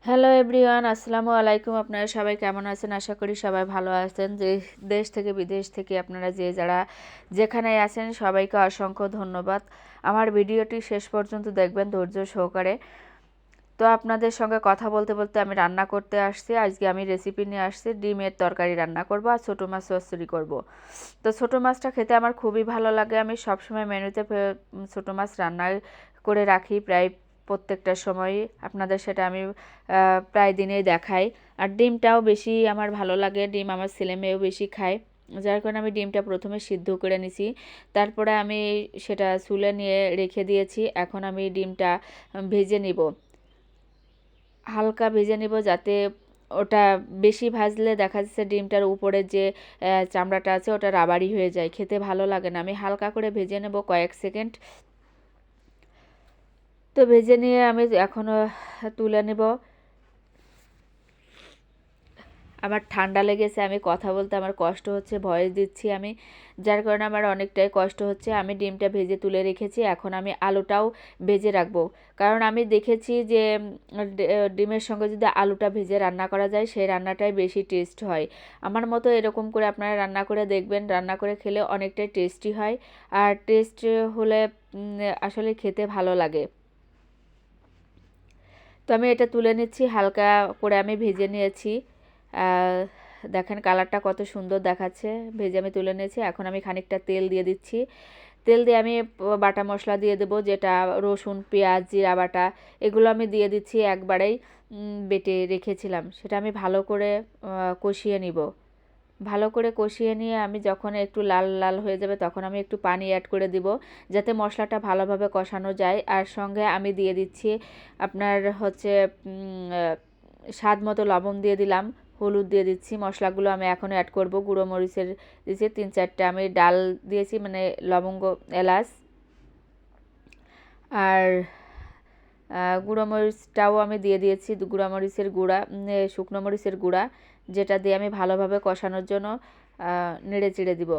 Hello everyone, আসসালামু আলাইকুম। আপনারা সবাই কেমন আছেন? আশা করি সবাই ভালো আছেন। যে দেশ থেকে বিদেশ থেকে আপনারা যারা যেখানে আছেন সবাইকে অসংখ্য ধন্যবাদ। আমার ভিডিওটি শেষ পর্যন্ত দেখবেন ধৈর্য সহকারে। তো আপনাদের সঙ্গে কথা বলতে বলতে আমি রান্না করতে আসছি। আজকে আমি রেসিপি নিয়ে আসছি, ডিমের তরকারি রান্না করব আর ছোটো মাছ চচ্চড়ি করব। তো ছোটো মাছটা খেতে আমার খুবই ভালো লাগে। আমি সবসময় মেনুতে ছোটো মাছ রান্না করে রাখি প্রায় প্রত্যেকটা সময়ই। আপনাদের সেটা আমি প্রায় দিনেই দেখাই। আর ডিমটাও বেশি আমার ভালো লাগে, ডিম আমার ছেলে মেয়েও বেশি খায়, যার কারণে আমি ডিমটা প্রথমে সিদ্ধ করে নিছি। তারপরে আমি সেটা চুলে নিয়ে রেখে দিয়েছি। এখন আমি ডিমটা ভেজে নিব, হালকা ভেজে নিব, যাতে ওটা বেশি ভাজলে দেখা যাচ্ছে ডিমটার উপরে যে চামড়াটা আছে ওটা রাবারি হয়ে যায়, খেতে ভালো লাগে না। আমি হালকা করে ভেজে নেব কয়েক সেকেন্ড। তো ভেজে নিয়ে আমি এখন তুলে নেব। আমার ঠান্ডা লেগেছে, আমি কথা বলতে আমার কষ্ট হচ্ছে, ভয়েস দিচ্ছি আমি, যার কারণে আমার অনেকটাই কষ্ট হচ্ছে। আমি ডিমটা ভেজে তুলে রেখেছি, এখন আমি আলুটাও ভেজে রাখবো। কারণ আমি দেখেছি যে ডিমের সঙ্গে যদি আলুটা ভেজে রান্না করা যায় সেই রান্নাটাই বেশি টেস্ট হয়। আমার মতো এরকম করে আপনারা রান্না করে দেখবেন, রান্না করে খেলে অনেকটাই টেস্টি হয়। আর টেস্ট হলে আসলে খেতে ভালো লাগে। তো আমি এটা তুলে নিচ্ছি, হালকা করে আমি ভেজে নিয়েছি। দেখেন কালারটা কত সুন্দর দেখাচ্ছে। ভেজে আমি তুলে নিয়েছি। এখন আমি খানিকটা তেল দিয়ে দিচ্ছি। তেল দিয়ে আমি বাটা মশলা দিয়ে দেবো, যেটা রসুন পেঁয়াজ জিরা বাটা, এগুলো আমি দিয়ে দিচ্ছি একবারেই। বেটে রেখেছিলাম সেটা আমি ভালো করে কষিয়ে নিব। ভালো করে কষিয়ে নিয়ে আমি যখন একটু লাল লাল হয়ে যাবে তখন আমি একটু পানি অ্যাড করে দিব, যাতে মশলাটা ভালোভাবে কষানো যায়। আর সঙ্গে আমি দিয়ে দিচ্ছি আপনার হচ্ছে স্বাদ মতো লবণ দিয়ে দিলাম, হলুদ দিয়ে দিচ্ছি। মশলাগুলো আমি এখন অ্যাড করব। গুঁড়ো মরিচের দিয়েছি 3-4টা, আমি ডাল দিয়েছি মানে লবঙ্গ এলাচ। আর গুঁড়ো মরিচটাও আমি দিয়ে দিয়েছি, গুঁড়ো মরিচের গুঁড়া, শুকনো মরিচের গুঁড়া, যেটা দিয়ে আমি ভালোভাবে কষানোর জন্য নেড়ে চেড়ে দিব।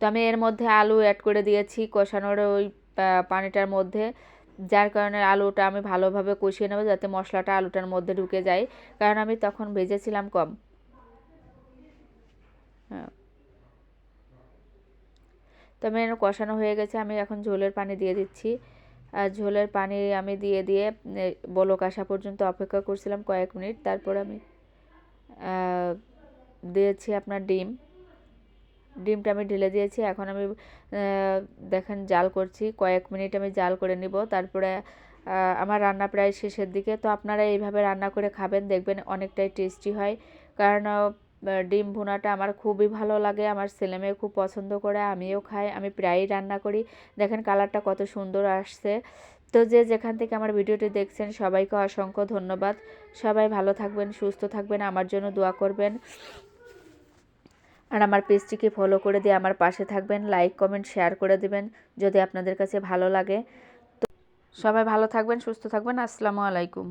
তো আমি এর মধ্যে আলু অ্যাড করে দিয়েছি কষানোর ওই পানিটার মধ্যে, যার কারণে আলুটা আমি ভালোভাবে কষিয়ে নেব, যাতে মশলাটা আলুটার মধ্যে ঢুকে যায়, কারণ আমি তখন ভেজেছিলাম কম। হ্যাঁ, তো আমি কষানো হয়ে গেছে, আমি এখন ঝোলের পানি দিয়ে দিচ্ছি। আর ঝোলের পানি আমি দিয়ে দিয়ে বলক আসা পর্যন্ত অপেক্ষা করছিলাম কয়েক মিনিট। তারপর আমি দিয়েছি আপনার ডিমটা আমি ঢেলে দিয়েছি। এখন আমি দেখেন জাল করছি, কয়েক মিনিট আমি জাল করে নিব। তারপরে আমার রান্না প্রায় শেষের দিকে। তো আপনারা এইভাবে রান্না করে খাবেন, দেখবেন অনেকটাই টেস্টি হয়। কারণ ডিম ভুনাটা আমার খুবই ভালো লাগে, আমার ছেলেমেয়ে খুব পছন্দ করে, আমিও খাই, আমি প্রায়ই রান্না করি। দেখেন কালারটা কত সুন্দর আসছে। তো যে যেখান থেকে আমার ভিডিওটি দেখছেন সবাইকে অসংখ্য ধন্যবাদ। সবাই ভালো থাকবেন, সুস্থ থাকবেন, আমার জন্য দোয়া করবেন। আর আমার পেজটিকে ফলো করে দিয়ে আমার পাশে থাকবেন, লাইক কমেন্ট শেয়ার করে দিবেন যদি আপনাদের কাছে ভালো লাগে। তো সবাই ভালো থাকবেন, সুস্থ থাকবেন। আসসালামু আলাইকুম।